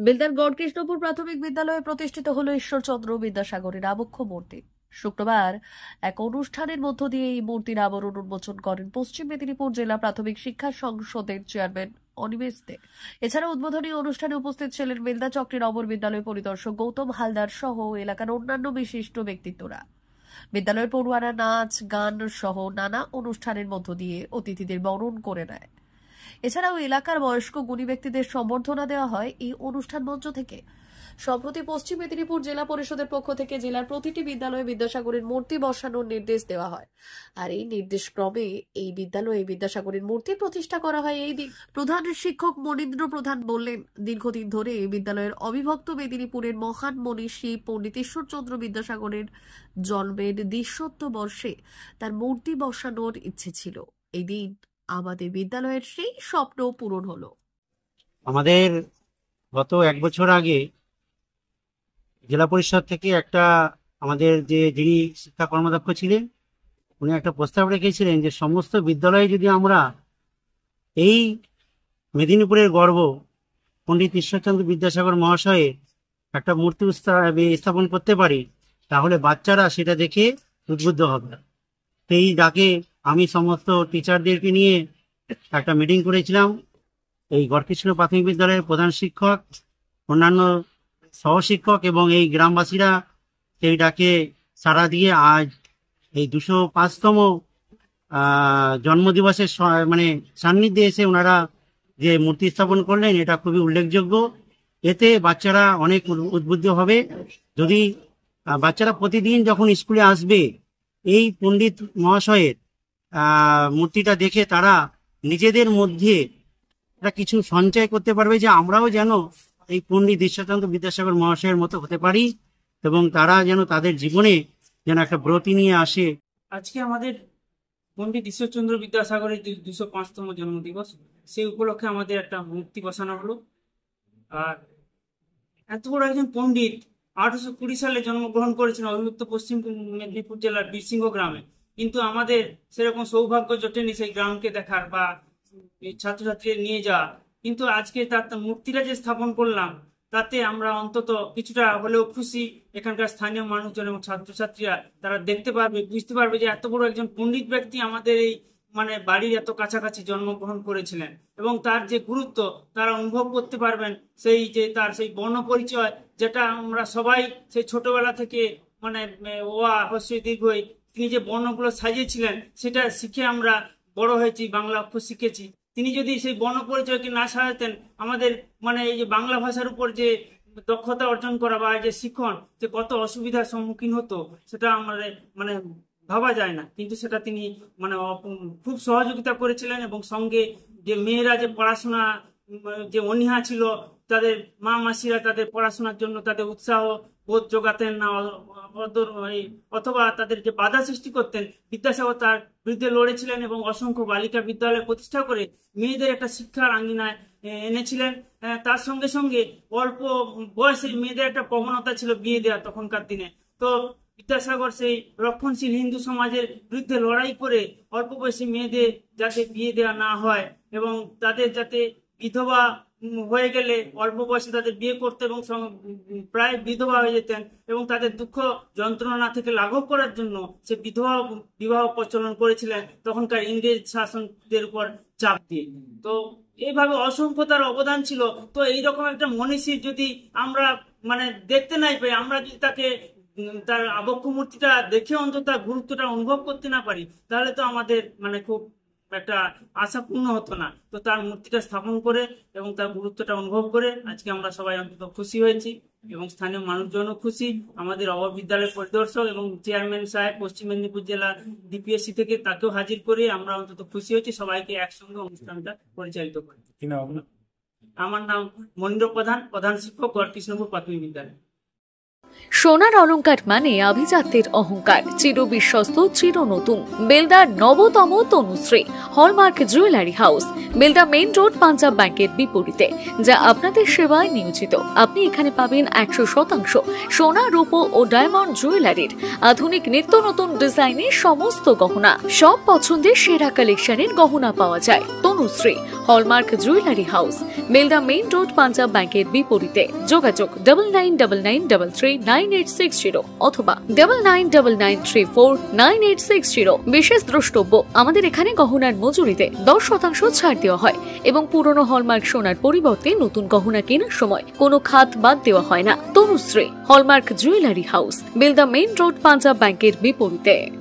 বেলদার গড়কৃষ্ণপুর প্রাথমিক বিদ্যালয়ে প্রতিষ্ঠিত হলো ঈশ্বরচন্দ্র বিদ্যাসাগরের আবক্ষ মূর্তি। শুক্রবার এক অনুষ্ঠানের মধ্য দিয়ে এই মূর্তির আবরণ উন্মোচন করেন পশ্চিম মেদিনীপুর জেলা প্রাথমিক শিক্ষা সংসদের চেয়ারম্যান অনিমেষ দে। এছাড়া উদ্বোধনী অনুষ্ঠানে উপস্থিত ছিলেন বেলদা চক্রের অমর বিদ্যালয় পরিদর্শক গৌতম হালদার সহ এলাকার অন্যান্য বিশিষ্ট ব্যক্তিত্বরা। বিদ্যালয়ের পড়ুয়ারা নাচ গান সহ নানা অনুষ্ঠানের মধ্য দিয়ে অতিথিদের বরণ করে নেয়। এছাড়াও এলাকার বয়স্ক গুণী ব্যক্তিদের সম্বর্ধনা দেওয়া হয় এই অনুষ্ঠান মঞ্চ থেকে। সম্প্রতি পশ্চিম মেদিনীপুর জেলা পরিষদের পক্ষ থেকে জেলার প্রতিটি বিদ্যালয়ে বিদ্যাসাগরের মূর্তি বসানোর নির্দেশ দেওয়া হয়। আর এই নির্দেশক্রমে এই বিদ্যালয়ে বিদ্যাসাগরের মূর্তি প্রতিষ্ঠা করা হয় এই দিন। প্রধান শিক্ষক মনীন্দ্র প্রধান বললেন, দীর্ঘদিন ধরে বিদ্যালয়ের অবিভক্ত মেদিনীপুরের মহান মনীষী পণ্ডিত ঈশ্বরচন্দ্র বিদ্যাসাগরের জন্মের ২০০ বর্ষে তার মূর্তি বসানোর ইচ্ছে ছিল। এই দিন আমাদের বিদ্যালয়ের সেই স্বপ্ন পূরণ হলো। আমাদের গত ১ বছর আগে জেলা পরিষদ থেকে একটা আমাদের যিনি শিক্ষা কর্মদক্ষ ছিলেন উনি একটা প্রস্তাব রেখেছিলেন যে সমস্ত বিদ্যালয়ে যদি আমরা এই মেদিনীপুরের গর্ব পণ্ডিত ঈশ্বরচন্দ্র বিদ্যাসাগর মহাশয়ের একটা মূর্তি স্থাপন করতে পারি তাহলে বাচ্চারা সেটা দেখে উদ্বুদ্ধ হবে। সেই ডাকে আমি সমস্ত টিচারদেরকে নিয়ে একটা মিটিং করেছিলাম। এই গড়কৃষ্ণ প্রাথমিক বিদ্যালয়ের প্রধান শিক্ষক, অন্যান্য সহশিক্ষক এবং এই গ্রামবাসীরা সেই ডাকে সাড়া দিয়ে আজ এই ২০৫তম জন্মদিবসের সান্নিধ্যে এসে ওনারা যে মূর্তি স্থাপন করলেন এটা খুবই উল্লেখযোগ্য। এতে বাচ্চারা অনেক উদ্বুদ্ধ হবে। যদি বাচ্চারা প্রতিদিন যখন স্কুলে আসবে এই পণ্ডিত মহাশয়ের মূর্তিটা দেখে তারা নিজেদের মধ্যে কিছু সঞ্চয় করতে পারবে যে আমরাও যেন এই পণ্ডিত ঈশ্বরচন্দ্র বিদ্যাসাগর মহাশয়ের মতো হতে পারি এবং তারা যেন তাদের জীবনে যেন একটা ব্রতী নিয়ে আসে। আজকে আমাদের পণ্ডিত ঈশ্বরচন্দ্র বিদ্যাসাগরের ২০৫তম জন্মদিবস, সেই উপলক্ষে আমাদের একটা মূর্তি বসানো হলো। আর এত বড় একজন পণ্ডিত ১৮২০ সালে জন্মগ্রহণ করেছেন অবিভক্ত পশ্চিম মেদিনীপুর জেলার বীরসিংহ গ্রামে, কিন্তু আমাদের সেরকম সৌভাগ্য জোটেনি সেই গ্রামকে দেখার বা ছাত্রছাত্রীদের নিয়ে যাওয়া। কিন্তু আজকে তার মূর্তিটা যে স্থাপন করলাম তাতে আমরা অন্তত কিছুটা হলেও খুশি। এখানকার স্থানীয় মানুষজন এবং ছাত্রছাত্রীরা তারা দেখতে পারবে, বুঝতে পারবে যে এত বড় একজন পণ্ডিত ব্যক্তি আমাদের এই বাড়ির এত কাছাকাছি জন্মগ্রহণ করেছিলেন এবং তার যে গুরুত্ব তারা অনুভব করতে পারবেন। সেই যে তার সেই বর্ণ পরিচয় যেটা আমরা সবাই সেই ছোটবেলা থেকে ওয়া হ্রস্বই দীর্ঘই তিনি যে বর্ণগুলো সাজিয়েছিলেন সেটা শিখে আমরা বড় হয়েছি, বাংলা অক্ষর শিখেছি। তিনি যদি সেই বর্ণ পরিচয়কে না সাজাতেন আমাদের এই যে বাংলা ভাষার উপর যে দক্ষতা অর্জন করা বা যে শিখন যে কত অসুবিধার সম্মুখীন হতো সেটা আমাদের ভাবা যায় না। কিন্তু সেটা তিনি খুব সহযোগিতা করেছিলেন এবং সঙ্গে যে মেয়েরা যে পড়াশোনা যে অনীহা ছিল তাদের মা মাসিরা তাদের পড়াশোনার জন্য তাদের উৎসাহ বোধ যোগাতেন না অথবা তাদের যে বাধা সৃষ্টি করতেন, বিদ্যাসাগর তার বিরুদ্ধে লড়েছিলেন এবং অসংখ্য বালিকা বিদ্যালয় প্রতিষ্ঠা করে মেয়েদের একটা শিক্ষার আঙ্গিনায় এনেছিলেন। তার সঙ্গে সঙ্গে অল্প বয়সের মেয়েদের একটা প্রবণতা ছিল বিয়ে দেওয়া তখনকার দিনে। তো বিদ্যাসাগর সেই রক্ষণশীল হিন্দু সমাজের বিরুদ্ধে লড়াই করে অল্প বয়সী মেয়েদের যাতে বিয়ে দেওয়া না হয় এবং তাদের যাতে বিধবা হয়ে গেলে অল্প বয়সে তাদের বিয়ে করতে এবং প্রায় বিধবা হয়ে যেতেন এবং তাদের দুঃখ যন্ত্রণা থেকে লাঘব করার জন্য সে বিধবা বিবাহ প্রচলন করেছিলেন তখনকার ইংরেজ শাসনদের উপর চাপ দিয়ে। তো এইভাবে অসংখ্য তার অবদান ছিল। তো এইরকম একটা মনীষীর যদি আমরা দেখতে নাই পাই, আমরা যদি তাকে তার আবক্ষ মূর্তিটা দেখে অন্তত তার গুরুত্বটা অনুভব করতে না পারি তাহলে তো আমাদের খুব একটা আশা পূর্ণ হতো না। তো তার মূর্তিটা স্থাপন করে এবং তার গুরুত্বটা অনুভব করে আজকে আমরা সবাই অন্তত খুশি হয়েছি এবং স্থানীয় মানুষজনও খুশি। আমাদের অবর বিদ্যালয়ের পরিদর্শক এবং চেয়ারম্যান সাহেব পশ্চিম মেদিনীপুর জেলা ডিপিএসসি থেকে তাকেও হাজির করে আমরা অন্তত খুশি হয়েছি। সবাইকে একসঙ্গে অনুষ্ঠানটা পরিচালিত করি। আমার নাম মনীন্দ্র প্রধান, প্রধান শিক্ষক গড়কৃষ্ণপুর প্রাথমিক বিদ্যালয়। সোনার অলংকার মানে আভিজাত্যের অহংকার, চির বিশ্বস্ত চির নতুন। বেলদার নবতম Tanushree hallmark jewellery house, Belda main road, Punjab ব্যাংকের বিপরীতে, যা আপনাদের সেবায় নিয়োজিত। আপনি এখানে পাবেন 100% সোনা, রূপো ও ডায়মন্ড জুয়েলারির আধুনিক নিত্য নতুন ডিজাইনের সমস্ত গহনা। সব পছন্দের সেরা কালেকশনের গহনা পাওয়া যায়। Tanushree, hallmark jewellery house, Belda main road, Punjab ব্যাংকের বিপরীতে। যোগাযোগ 9999339860 অথবা 9999349860। বিশেষ দ্রষ্টব্য, আমাদের এখানে গহনার মজুরিতে 10% ছাড় দেওয়া হয় এবং পুরনো হলমার্ক সোনার পরিবর্তে নতুন গহনা কেনার সময় কোনো খাত বাদ দেওয়া হয় না। Tanushree, hallmark jewellery house, Belda main road, Punjab ব্যাংকের বিপরীতে।